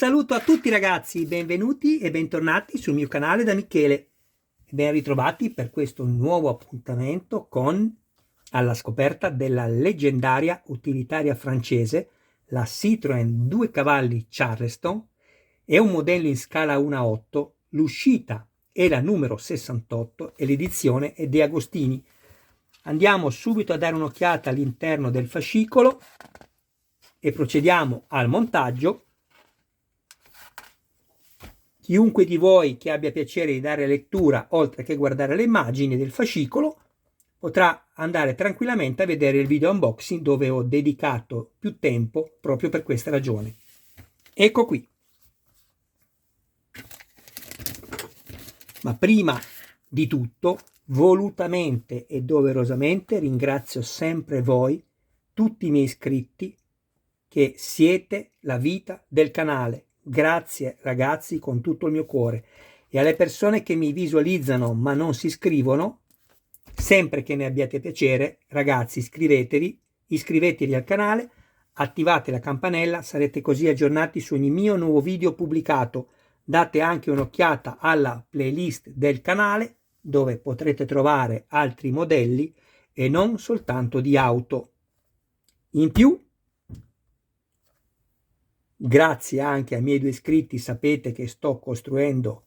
saluto a tutti ragazzi, benvenuti e bentornati sul mio canale da Michele e ben ritrovati per questo nuovo appuntamento con alla scoperta della leggendaria utilitaria francese, la Citroën 2 cavalli Charleston. È un modello in scala 1:8, l'uscita è la numero 68 e l'edizione è De Agostini. Andiamo subito a dare un'occhiata all'interno del fascicolo e procediamo al montaggio. Chiunque di voi che abbia piacere di dare lettura oltre che guardare le immagini del fascicolo potrà andare tranquillamente a vedere il video unboxing dove ho dedicato più tempo proprio per questa ragione. Ecco qui. Ma prima di tutto, volutamente e doverosamente ringrazio sempre voi, tutti i miei iscritti, che siete la vita del canale. Grazie ragazzi con tutto il mio cuore. E alle persone che mi visualizzano ma non si iscrivono, sempre che ne abbiate piacere, ragazzi, iscrivetevi al canale, attivate la campanella, sarete così aggiornati su ogni mio nuovo video pubblicato. Date anche un'occhiata alla playlist del canale dove potrete trovare altri modelli e non soltanto di auto. In più, grazie anche ai miei 2 iscritti, sapete che sto costruendo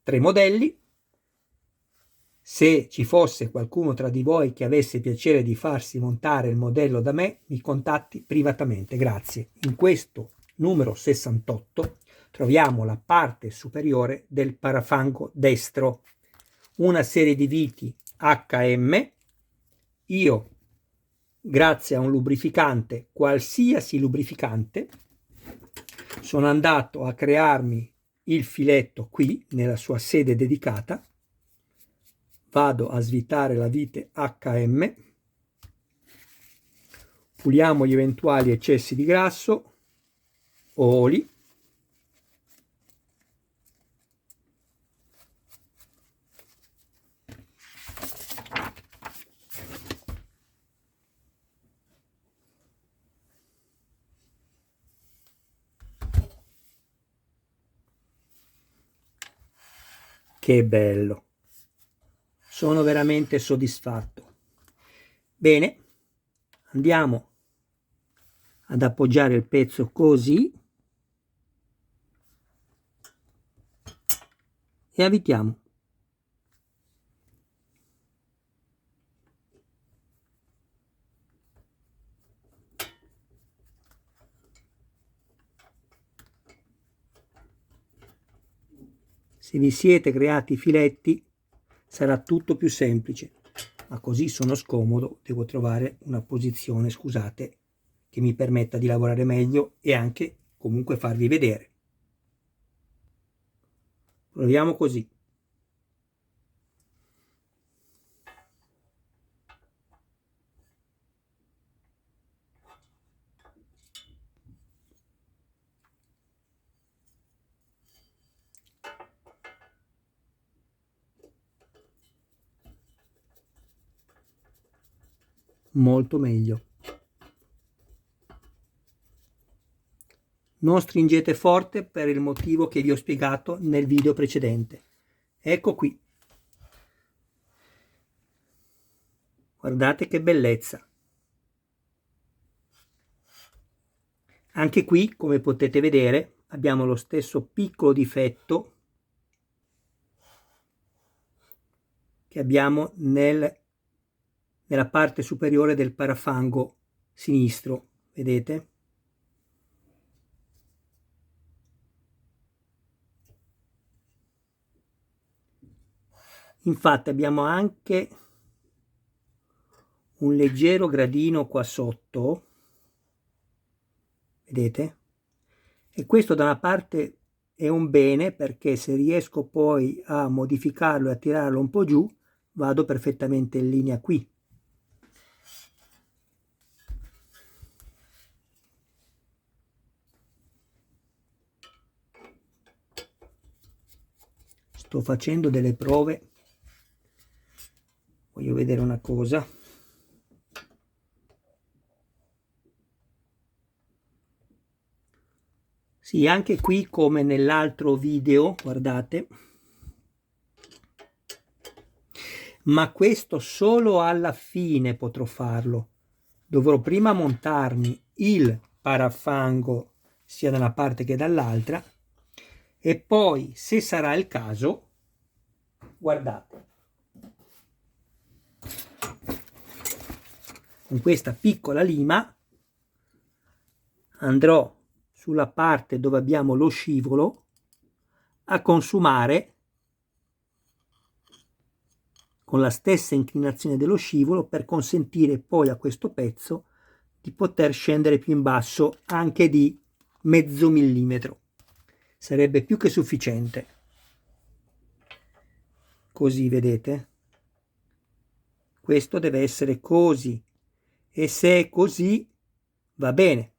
3 modelli. Se ci fosse qualcuno tra di voi che avesse piacere di farsi montare il modello da me, mi contatti privatamente. Grazie. In questo numero 68 troviamo la parte superiore del parafango destro, una serie di viti HM. Io, grazie a un lubrificante, qualsiasi lubrificante, sono andato a crearmi il filetto qui nella sua sede dedicata. Vado a svitare la vite HM, puliamo gli eventuali eccessi di grasso o oli. Che bello! Sono veramente soddisfatto. Bene, andiamo ad appoggiare il pezzo così e avvitiamo. Se vi siete creati i filetti sarà tutto più semplice, ma così sono scomodo, devo trovare una posizione, scusate, che mi permetta di lavorare meglio e anche comunque farvi vedere. Proviamo così. Molto meglio. Non stringete forte per il motivo che vi ho spiegato nel video precedente. Ecco qui. Guardate che bellezza. Anche qui, come potete vedere, abbiamo lo stesso piccolo difetto che abbiamo nella parte superiore del parafango sinistro, vedete? Infatti abbiamo anche un leggero gradino qua sotto, vedete? E questo da una parte è un bene, perché se riesco poi a modificarlo e a tirarlo un po' giù, vado perfettamente in linea qui. Sto facendo delle prove, voglio vedere una cosa. Sì, anche qui come nell'altro video, guardate, ma questo solo alla fine potrò farlo. Dovrò prima montarmi il parafango sia da una parte che dall'altra e poi, se sarà il caso, guardate, con questa piccola lima andrò sulla parte dove abbiamo lo scivolo a consumare con la stessa inclinazione dello scivolo per consentire poi a questo pezzo di poter scendere più in basso anche di mezzo millimetro. Sarebbe più che sufficiente. Così, vedete? Questo deve essere così, e se è così va bene.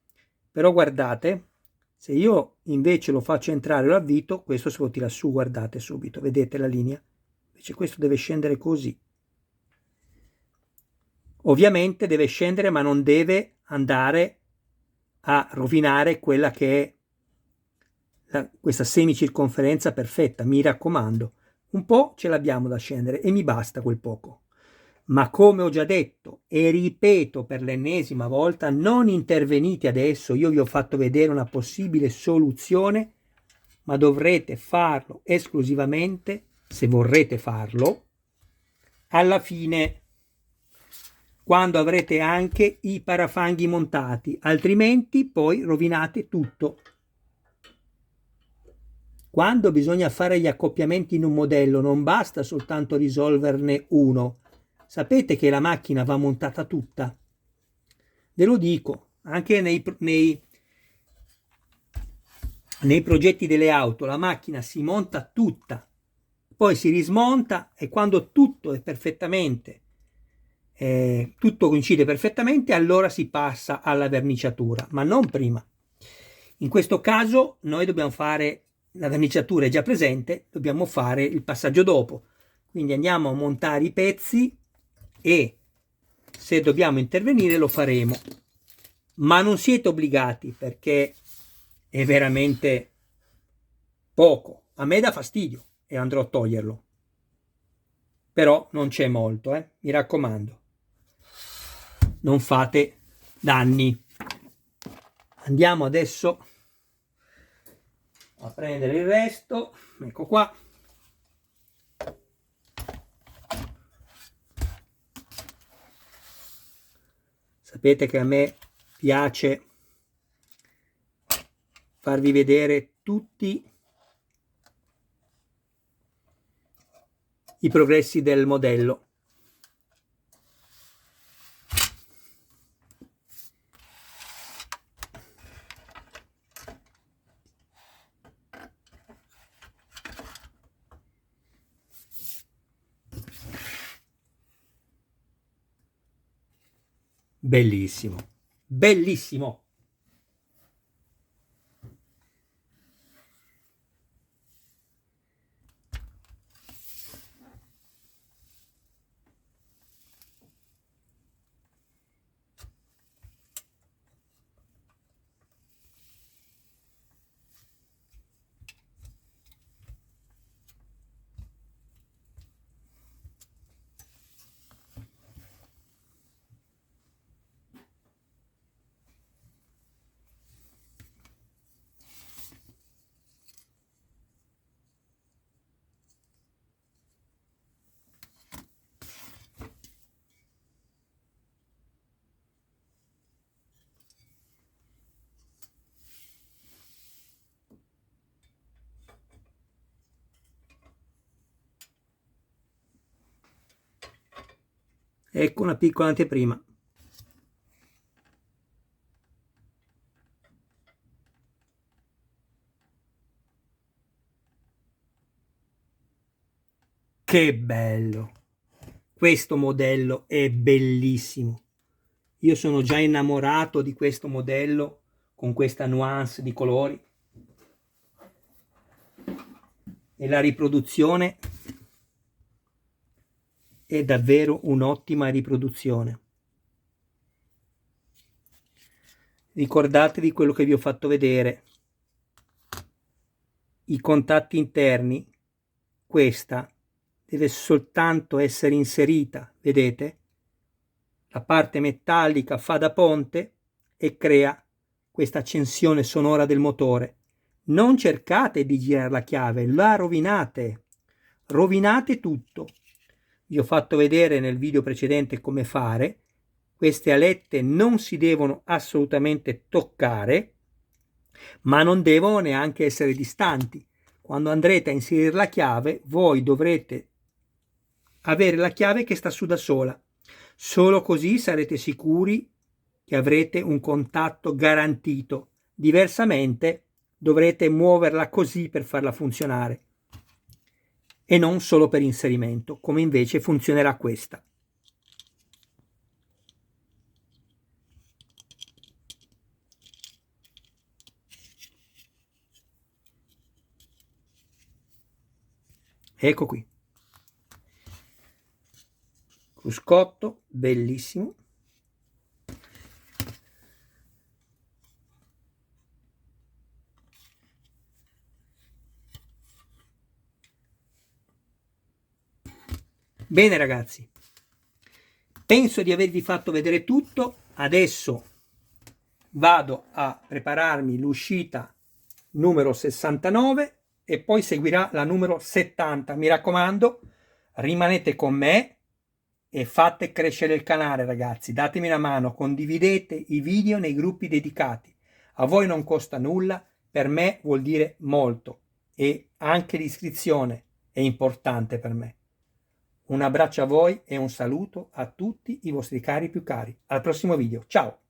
Però guardate, se io invece lo faccio entrare o avvito, questo si lo tira su, guardate subito, vedete la linea? Invece questo deve scendere così. Ovviamente deve scendere, ma non deve andare a rovinare quella che è questa semicirconferenza perfetta, mi raccomando. Un po' ce l'abbiamo da scendere e mi basta quel poco. Ma come ho già detto e ripeto per l'ennesima volta, non intervenite adesso, io vi ho fatto vedere una possibile soluzione, ma dovrete farlo esclusivamente, se vorrete farlo, alla fine, quando avrete anche i parafanghi montati, altrimenti poi rovinate tutto. Quando bisogna fare gli accoppiamenti in un modello non basta soltanto risolverne uno. Sapete che la macchina va montata tutta? Ve lo dico, anche nei progetti delle auto la macchina si monta tutta, poi si rismonta e quando tutto è perfettamente, tutto coincide perfettamente, allora si passa alla verniciatura, ma non prima. In questo caso noi dobbiamo fare, la verniciatura è già presente, dobbiamo fare il passaggio dopo. Quindi andiamo a montare i pezzi e se dobbiamo intervenire lo faremo. Ma non siete obbligati perché è veramente poco. A me dà fastidio e andrò a toglierlo. Però non c'è molto, mi raccomando. Non fate danni. Andiamo adesso a prendere il resto, ecco qua. Sapete che a me piace farvi vedere tutti i progressi del modello. Bellissimo, bellissimo. Ecco una piccola anteprima. Che bello! Questo modello è bellissimo. Io sono già innamorato di questo modello con questa nuance di colori. E la riproduzione è davvero un'ottima riproduzione. Ricordatevi quello che vi ho fatto vedere. i contatti interni, questa deve soltanto essere inserita, vedete? La parte metallica fa da ponte e crea questa accensione sonora del motore. Non cercate di girare la chiave, la rovinate. Rovinate tutto. Vi ho fatto vedere nel video precedente come fare. Queste alette non si devono assolutamente toccare, ma non devono neanche essere distanti. Quando andrete a inserire la chiave, voi dovrete avere la chiave che sta su da sola. Solo così sarete sicuri che avrete un contatto garantito. Diversamente dovrete muoverla così per farla funzionare e non solo per inserimento, come invece funzionerà questa. Ecco qui. Cruscotto, bellissimo. Bene ragazzi, penso di avervi fatto vedere tutto. Adesso vado a prepararmi l'uscita numero 69 e poi seguirà la numero 70. Mi raccomando, rimanete con me e fate crescere il canale ragazzi. Datemi una mano, condividete i video nei gruppi dedicati. A voi non costa nulla, per me vuol dire molto e anche l'iscrizione è importante per me. Un abbraccio a voi e un saluto a tutti i vostri cari più cari. Al prossimo video, ciao!